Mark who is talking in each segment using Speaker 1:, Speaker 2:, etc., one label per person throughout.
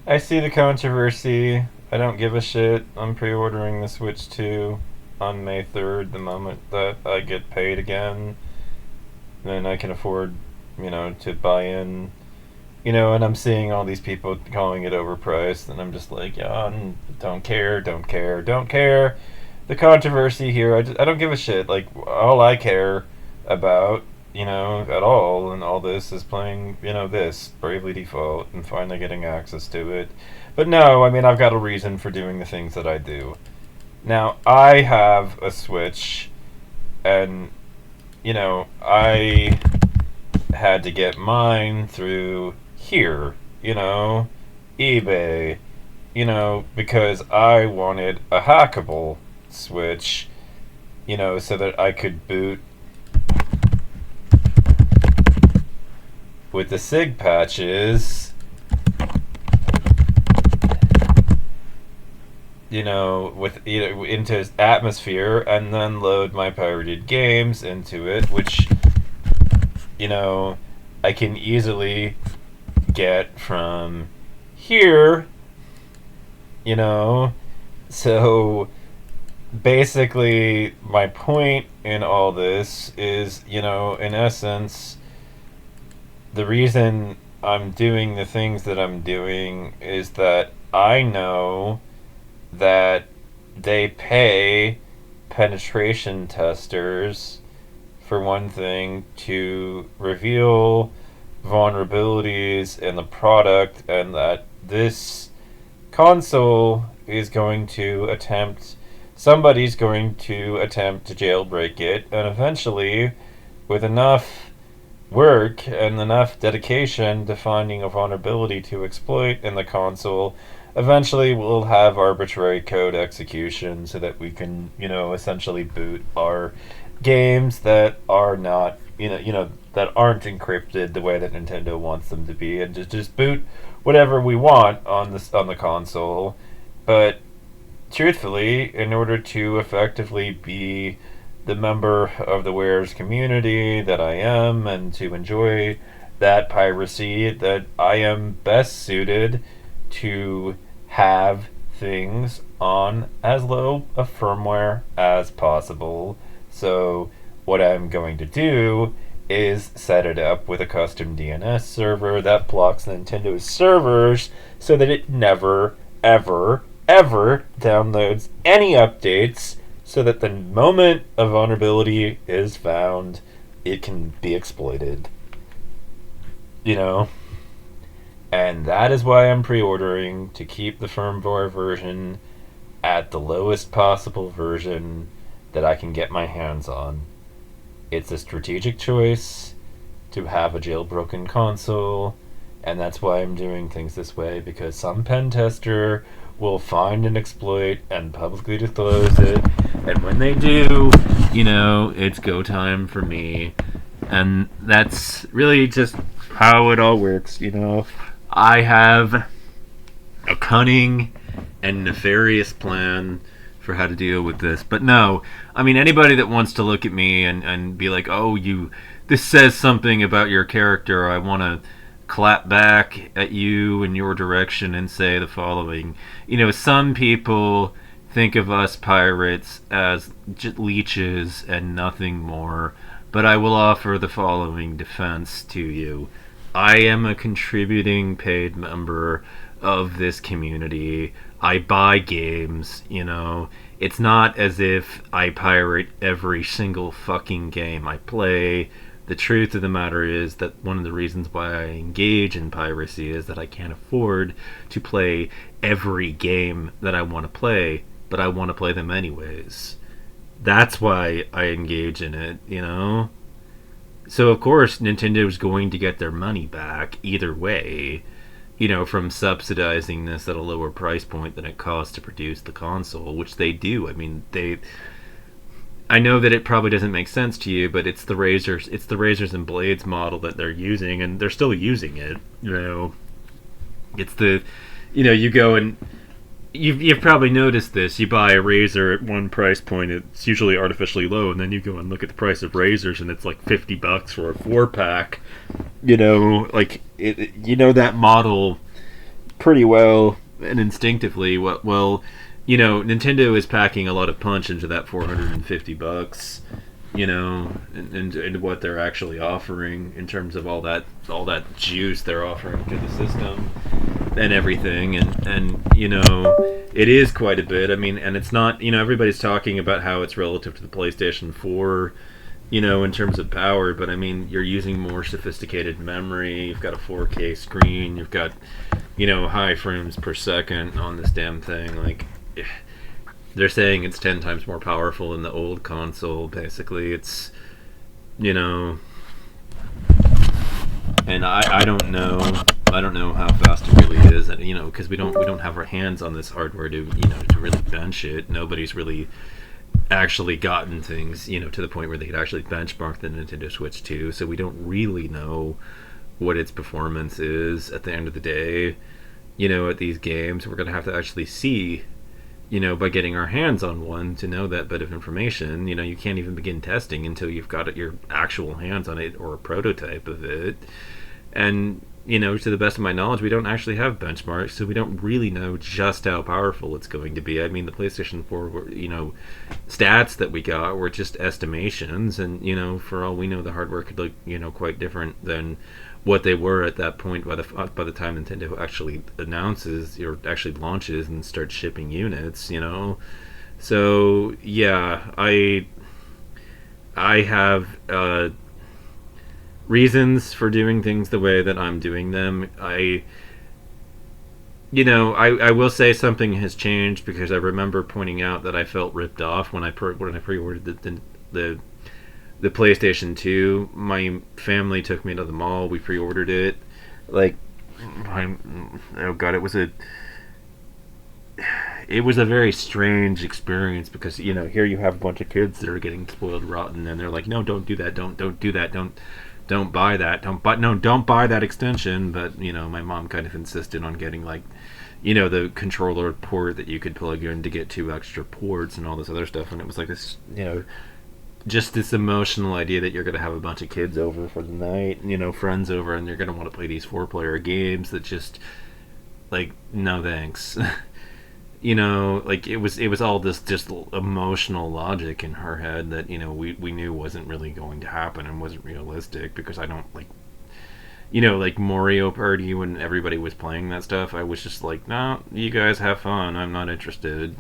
Speaker 1: I see the controversy. I don't give a shit. I'm pre-ordering the Switch 2 on May 3rd, the moment that I get paid again. Then I can afford, to buy in. And I'm seeing all these people calling it overpriced, and I'm just like, yeah, don't care, don't care, don't care. The controversy here, I don't give a shit. Like, all I care about, at all, and all this is playing, this Bravely Default and finally getting access to it. But no, I mean, I've got a reason for doing the things that I do. Now, I have a Switch, and, I had to get mine through here, eBay, because I wanted a hackable Switch, so that I could boot with the SIG patches, into Atmosphere, and then load my pirated games into it, which, I can easily get from here, you know. So basically, my point in all this is, in essence, the reason I'm doing the things that I'm doing is that I know that they pay penetration testers, for one thing, to reveal vulnerabilities in the product, and that this console is going to somebody's going to attempt to jailbreak it, and eventually, with enough work and enough dedication to finding a vulnerability to exploit in the console, eventually we'll have arbitrary code execution so that we can, essentially boot our games that are not, that aren't encrypted the way that Nintendo wants them to be, and just boot whatever we want on the console. But truthfully, in order to effectively be the member of the Wares community that I am, and to enjoy that piracy, that I am best suited to have things on as low a firmware as possible. So what I'm going to do is set it up with a custom DNS server that blocks Nintendo's servers so that it never, ever, ever downloads any updates, so that the moment a vulnerability is found, it can be exploited. You know? And that is why I'm pre-ordering, to keep the firmware version at the lowest possible version that I can get my hands on. It's a strategic choice to have a jailbroken console, and that's why I'm doing things this way, because some pen tester will find an exploit and publicly disclose it, and when they do, it's go time for me. And that's really just how it all works. I have a cunning and nefarious plan for how to deal with this. But no, I mean, anybody that wants to look at me and be like, oh, this says something about your character, I want to clap back at you in your direction and say the following. Some people think of us pirates as leeches and nothing more, but I will offer the following defense to you. I am a contributing paid member of this community. I buy games, It's not as if I pirate every single fucking game I play. The truth of the matter is that one of the reasons why I engage in piracy is that I can't afford to play every game that I want to play, but I want to play them anyways. That's why I engage in it, So of course Nintendo's going to get their money back either way, from subsidizing this at a lower price point than it costs to produce the console, which they do. I mean, I know that it probably doesn't make sense to you, but it's the razors and blades model that they're using, and they're still using it. It's the, you go and you've probably noticed this. You buy a razor at one price point; it's usually artificially low, and then you go and look at the price of razors, and it's like $50 for a 4-pack. That model pretty well and instinctively well, Nintendo is packing a lot of punch into that $450, and what they're actually offering in terms of all that juice they're offering to the system and everything, and it is quite a bit. I mean, and it's not, everybody's talking about how it's relative to the PlayStation 4, in terms of power, but I mean, you're using more sophisticated memory, you've got a 4K screen, you've got, high frames per second on this damn thing. Like, they're saying it's 10 times more powerful than the old console, basically. It's, and I don't know how fast it really is, and because we don't have our hands on this hardware to to really bench it. Nobody's really actually gotten things to the point where they could actually benchmark the Nintendo Switch 2, so we don't really know what its performance is at the end of the day. At these games, we're gonna have to actually see, by getting our hands on one to know that bit of information. You can't even begin testing until you've got your actual hands on it or a prototype of it. And, to the best of my knowledge, we don't actually have benchmarks, so we don't really know just how powerful it's going to be. I mean, the PlayStation 4, stats that we got were just estimations, and, for all we know, the hardware could look, quite different than what they were at that point by the time Nintendo actually announces or actually launches and starts shipping units. So yeah, I have reasons for doing things the way that I'm doing them. I will say something has changed, because I remember pointing out that I felt ripped off when I pre-ordered the PlayStation 2. My family took me to the mall. We pre-ordered it. Like, oh god, it was a very strange experience, because here you have a bunch of kids that are getting spoiled rotten, and they're like, no, don't do that, don't do that, don't buy that, don't buy that extension. But my mom kind of insisted on getting, like, the controller port that you could plug in to get 2 extra ports and all this other stuff, and it was like this, just this emotional idea that you're going to have a bunch of kids over for the night, friends over, and they're going to want to play these 4-player games that just, like, no thanks. Like, it was all this just emotional logic in her head that, we knew wasn't really going to happen and wasn't realistic, because I don't, like, like Mario Party, when everybody was playing that stuff, I was just like, no, you guys have fun, I'm not interested,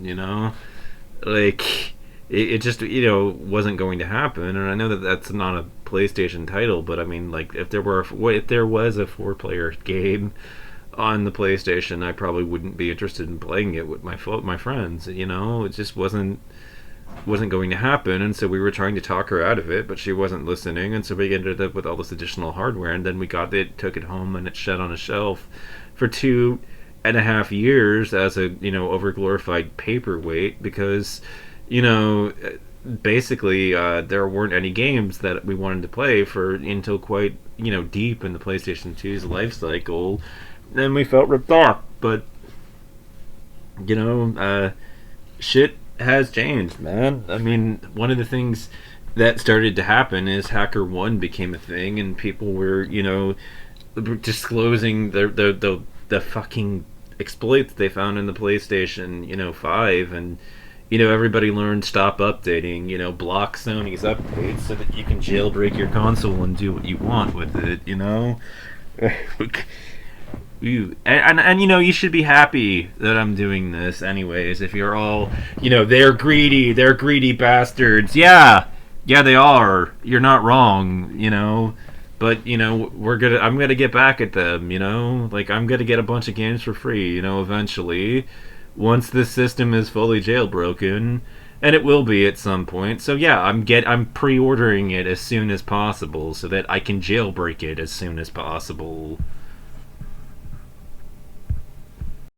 Speaker 1: like, it just wasn't going to happen. And I know that that's not a PlayStation title, but I mean, like, if there was a 4-player game on the PlayStation, I probably wouldn't be interested in playing it with my friends. It just wasn't going to happen. And so we were trying to talk her out of it, but she wasn't listening, and so we ended up with all this additional hardware, and then we took it home, and it sat on a shelf for 2.5 years as a overglorified paperweight, because basically there weren't any games that we wanted to play until quite deep in the PlayStation 2's life cycle. Then we felt ripped off. But shit has changed, man. I mean, one of the things that started to happen is HackerOne became a thing, and people were disclosing the fucking exploits they found in the PlayStation 5, and everybody learned stop updating, block Sony's updates so that you can jailbreak your console and do what you want with it, And you should be happy that I'm doing this anyways. If you're all, they're greedy bastards. Yeah, they are. You're not wrong, but I'm gonna get back at them, like, I'm gonna get a bunch of games for free, eventually, once this system is fully jailbroken, and it will be at some point. So yeah, I'm pre-ordering it as soon as possible so that I can jailbreak it as soon as possible.